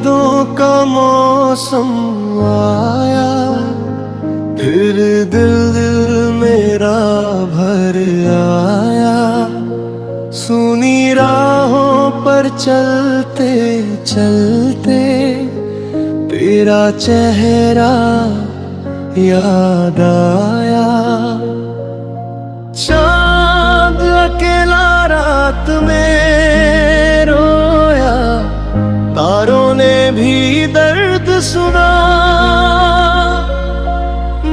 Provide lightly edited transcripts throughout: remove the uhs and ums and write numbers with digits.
यादों का मौसम आया, फिर दिल दिल मेरा भर आया। सुनी राहों पर चलते चलते तेरा चेहरा याद आया। चांद अकेला रात में रोया, तारों ने भी दर्द सुना।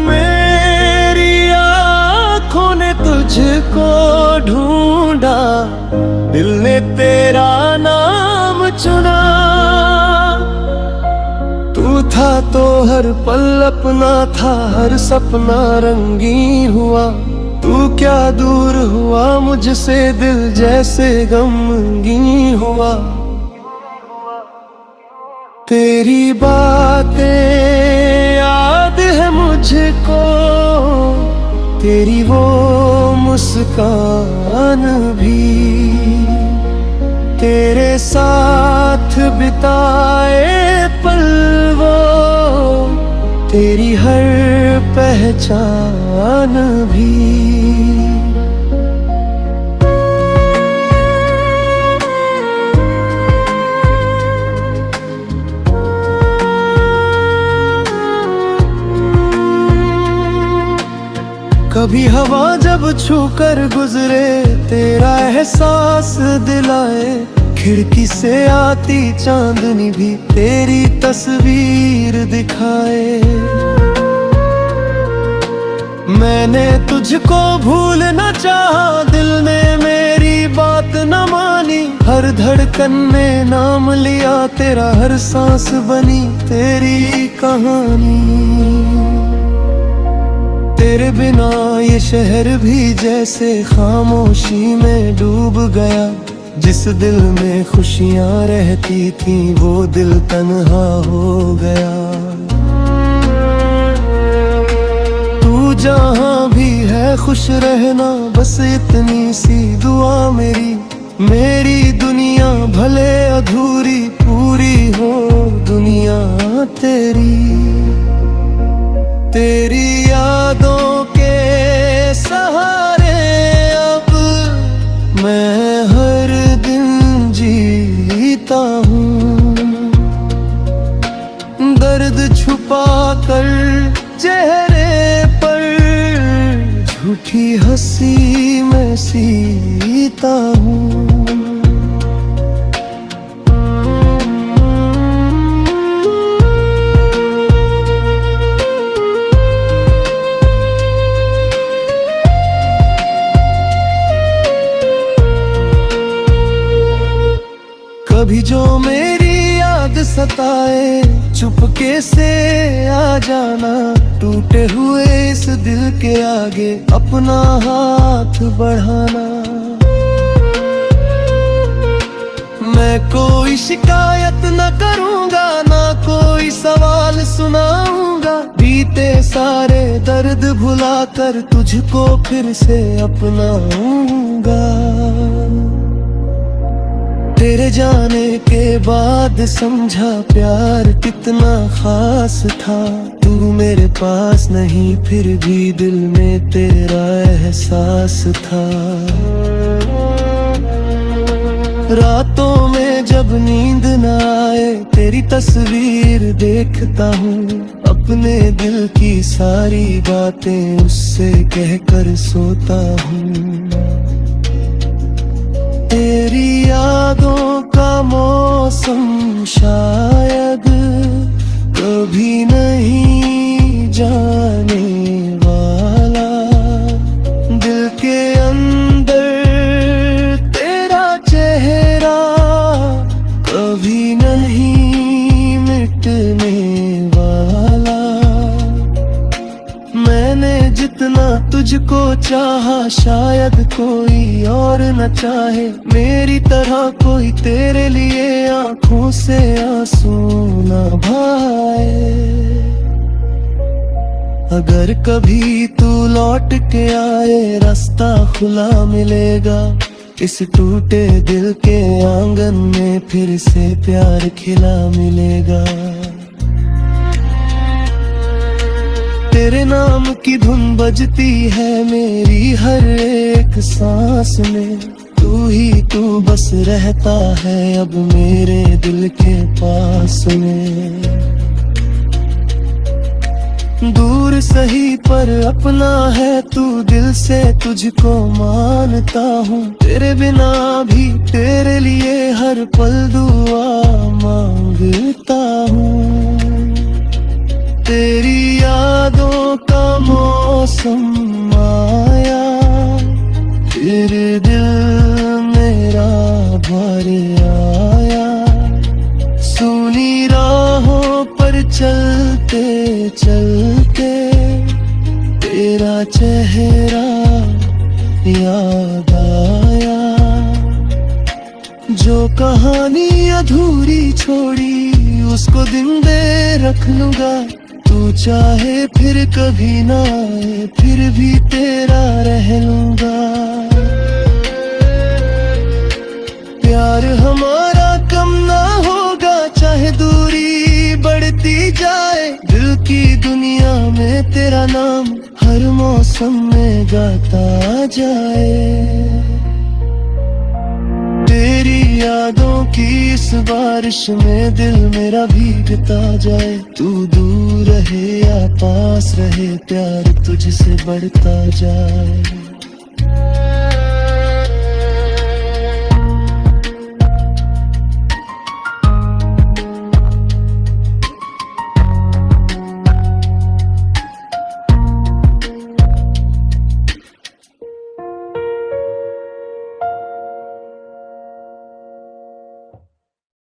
मेरी आँखों ने तुझको ढूंढा, दिल ने तेरा नाम चुना। तू था तो हर पल अपना था, हर सपना रंगीन हुआ। तू क्या दूर हुआ मुझसे, दिल जैसे गमगीन हुआ। तेरी बातें याद है मुझको, तेरी वो मुस्कान भी, तेरे साथ बिताए पल वो, तेरी हर पहचान भी। कभी हवा जब छूकर गुजरे, तेरा एहसास दिलाए। खिड़की से आती चांदनी भी तेरी तस्वीर दिखाए। मैंने तुझको भूल न चाहा, दिल ने मेरी बात न मानी। हर धड़कन में नाम लिया तेरा, हर सांस बनी तेरी कहानी। तेरे बिना ये शहर भी जैसे खामोशी में डूब गया। जिस दिल में खुशियां रहती थी वो दिल तन्हा हो गया। तू जहां भी है खुश रहना, बस इतनी सी दुआ मेरी। मेरी दुनिया भले अधूरी, पूरी हो दुनिया तेरी। तेरी यादों के सहारे अब मैं हर दिन जीता हूँ। दर्द छुपा कर चेहरे पर, झूठी हंसी मैं सीता हूँ। कभी जो मेरी याद सताए, चुपके से आ जाना। टूटे हुए इस दिल के आगे अपना हाथ बढ़ाना। मैं कोई शिकायत न करूँगा, ना कोई सवाल सुनाऊंगा। बीते सारे दर्द भुलाकर तुझको फिर से अपनाऊंगा। तेरे जाने के बाद समझा प्यार कितना खास था। तू मेरे पास नहीं फिर भी दिल में तेरा एहसास था। रातों में जब नींद न आए तेरी तस्वीर देखता हूँ। अपने दिल की सारी बातें उससे कहकर सोता हूँ। तेरी यादों का मौसम शायद कभी नहीं जाने वाला। दिल के अंदर तेरा चेहरा कभी नहीं मिटने वाला। मैंने जितना तुझको चाहा शायद कोई और न चाहे। मेरी तरह कोई तेरे लिए आंखों से आंसू न बहाए। अगर कभी तू लौट के आए रास्ता खुला मिलेगा। इस टूटे दिल के आंगन में फिर से प्यार खिला मिलेगा। तेरे नाम की धुन बजती है मेरी हर एक सांस में, तू ही तू बस रहता है अब मेरे दिल के पास में। दूर सही पर अपना है तू, दिल से तुझको मानता हूँ। तेरे बिना भी तेरे लिए हर पल दुआ मांगता हूँ। तेरी यादों का मौसम आया, फिर दिल मेरा भर आया। सुनी राहों पर चलते चलते तेरा चेहरा याद आया। जो कहानी अधूरी छोड़ी उसको दिन दे रख लूंगा। तू चाहे फिर कभी ना आए, फिर भी तेरा रह लूंगा। प्यार हमारा कम ना होगा चाहे दूरी बढ़ती जाए। दिल की दुनिया में तेरा नाम हर मौसम में गाता जाए। तेरी यादों की इस बारिश में दिल मेरा भीगता जाए। तू दूर रहे या पास रहे, प्यार तुझसे बढ़ता जाए।